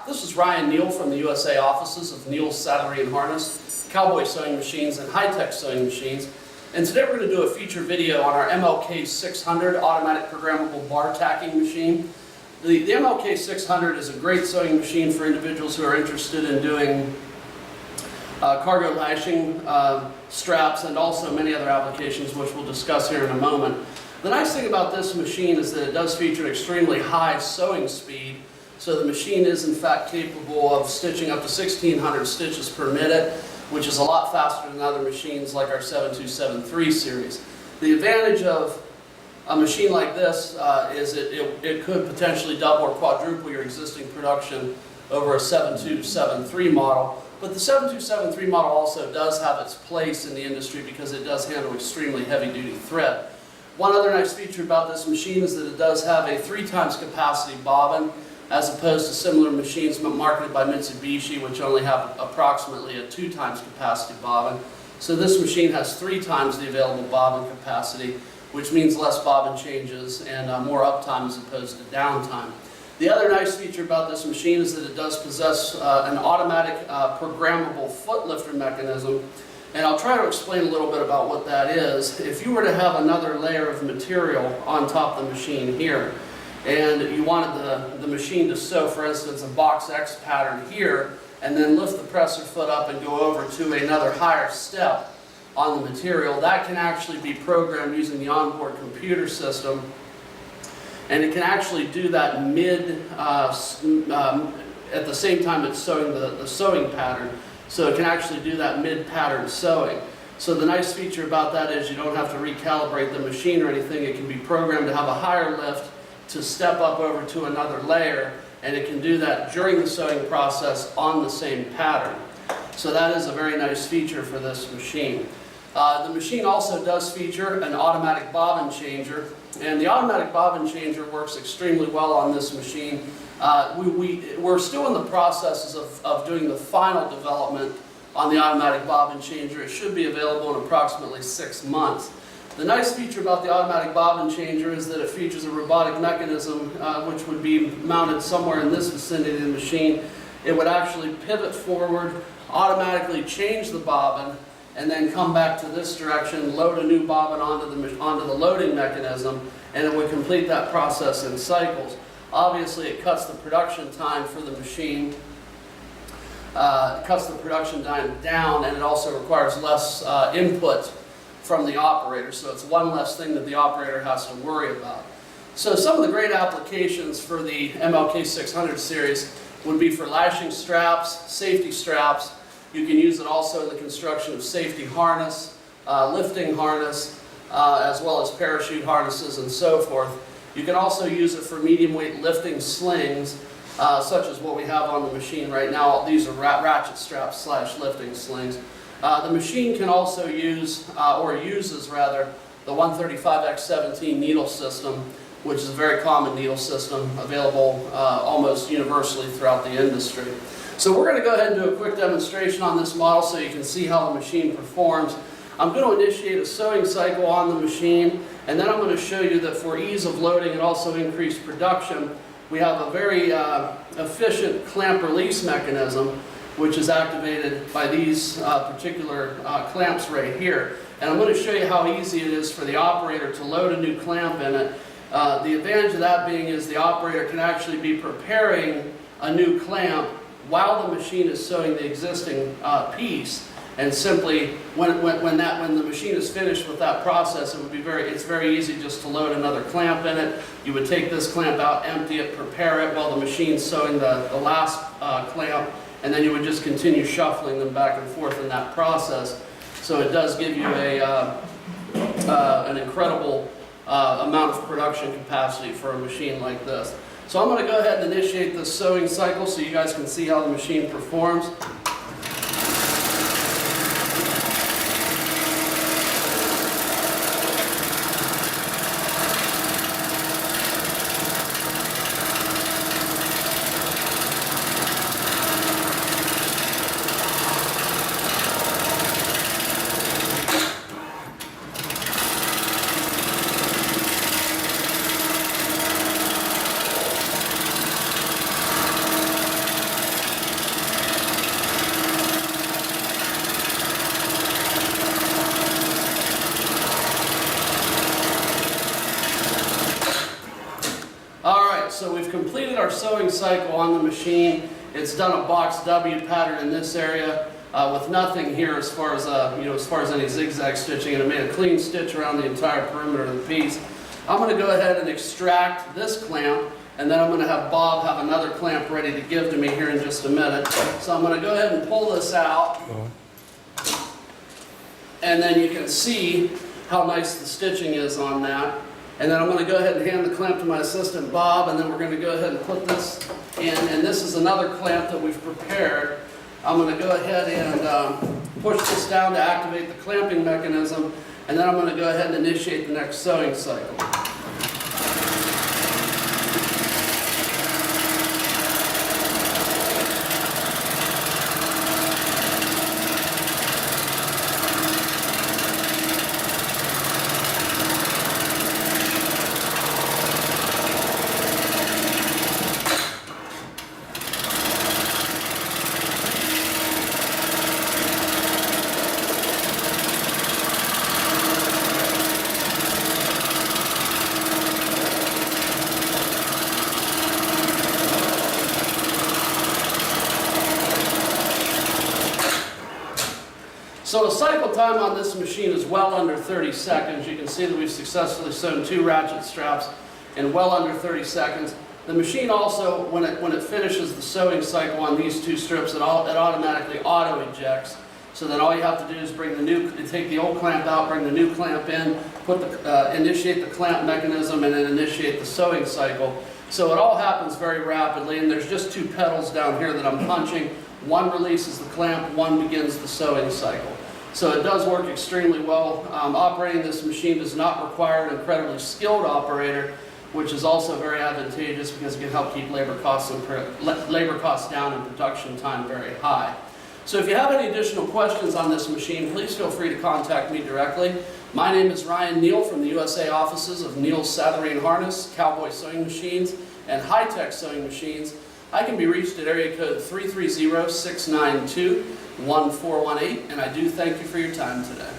This is Ryan Neal from the USA offices of Neal's Saddlery and Harness, Cowboy Sewing Machines, and HighTex Sewing Machines. And today we're going to do a feature video on our MLK600 automatic programmable bar tacking machine. The MLK600 is a great sewing machine for individuals who are interested in doing cargo lashing, straps, and also many other applications which we'll discuss here in a moment. The nice thing about this machine is that it does feature an extremely high sewing speed. So the machine is in fact capable of stitching up to 1,600 stitches per minute, which is a lot faster than other machines like our 7273 series. The advantage of a machine like this is it could potentially double or quadruple your existing production over a 7273 model. But the 7273 model also does have its place in the industry because it does handle extremely heavy-duty thread. One other nice feature about this machine is that it does have a 3 times capacity bobbin, as opposed to similar machines marketed by Mitsubishi, which only have approximately a 2 times capacity bobbin. So this machine has 3 times the available bobbin capacity, which means less bobbin changes and more uptime as opposed to downtime. The other nice feature about this machine is that it does possess an automatic programmable foot lifter mechanism, and I'll try to explain a little bit about what that is. If you were to have another layer of material on top of the machine here, and you wanted the machine to sew, for instance, a box X pattern here, and then lift the presser foot up and go over to another higher step on the material, that can actually be programmed using the onboard computer system. And it can actually do that at the same time it's sewing the sewing pattern. So it can actually do that mid-pattern sewing. So the nice feature about that is you don't have to recalibrate the machine or anything. It can be programmed to have a higher lift, to step up over to another layer, and it can do that during the sewing process on the same pattern. So that is a very nice feature for this machine. The machine also does feature an automatic bobbin changer, and the automatic bobbin changer works extremely well on this machine. We're still in the processes of doing the final development on the automatic bobbin changer. It should be available in approximately 6 months. The nice feature about the automatic bobbin changer is that it features a robotic mechanism which would be mounted somewhere in this vicinity of the machine. It would actually pivot forward, automatically change the bobbin, and then come back to this direction, load a new bobbin onto the loading mechanism, and it would complete that process in cycles. Obviously, it cuts the production time for the machine, cuts the production time down, and it also requires less input from the operator, so it's one less thing that the operator has to worry about. So some of the great applications for the MLK600 series would be for lashing straps, safety straps. You can use it also in the construction of safety harness, lifting harness, as well as parachute harnesses and so forth. You can also use it for medium weight lifting slings, such as what we have on the machine right now. These are ratchet straps / lifting slings. The machine can also use, or uses rather, the 135x17 needle system, which is a very common needle system available almost universally throughout the industry. So we're going to go ahead and do a quick demonstration on this model so you can see how the machine performs. I'm going to initiate a sewing cycle on the machine, and then I'm going to show you that for ease of loading and also increased production, we have a very efficient clamp release mechanism, which is activated by these particular clamps right here. And I'm going to show you how easy it is for the operator to load a new clamp in it. The advantage of that being is the operator can actually be preparing a new clamp while the machine is sewing the existing piece. And simply, when the machine is finished with that process, it's very easy just to load another clamp in it. You would take this clamp out, empty it, prepare it while the machine's sewing the last clamp, and then you would just continue shuffling them back and forth in that process. So it does give you an incredible amount of production capacity for a machine like this. So I'm going to go ahead and initiate this sewing cycle so you guys can see how the machine performs. sewing cycle on the machine. It's done a box W pattern in this area with nothing here as far as any zigzag stitching, and it made a clean stitch around the entire perimeter of the piece. I'm going to go ahead and extract this clamp, and then I'm going to have Bob have another clamp ready to give to me here in just a minute. So I'm going to go ahead and pull this out, and then you can see how nice the stitching is on that. And then I'm going to go ahead and hand the clamp to my assistant Bob, and then we're going to go ahead and put this in. And this is another clamp that we've prepared. I'm going to go ahead and push this down to activate the clamping mechanism, and then I'm going to go ahead and initiate the next sewing cycle. So the cycle time on this machine is well under 30 seconds. You can see that we've successfully sewn 2 ratchet straps in well under 30 seconds. The machine also, when it finishes the sewing cycle on these 2 strips, it automatically auto ejects. So then all you have to do is take the old clamp out, bring the new clamp in, initiate the clamp mechanism, and then initiate the sewing cycle. So it all happens very rapidly, and there's just 2 pedals down here that I'm punching. One releases the clamp, one begins the sewing cycle. So it does work extremely well. Operating this machine does not require an incredibly skilled operator, which is also very advantageous because it can help keep labor costs down and production time very high. So if you have any additional questions on this machine, please feel free to contact me directly. My name is Ryan Neal from the USA offices of Neal's Saddlery and Harness, Cowboy Sewing Machines, and HighTex Sewing Machines. I can be reached at area code 330-692-1418, and I do thank you for your time today.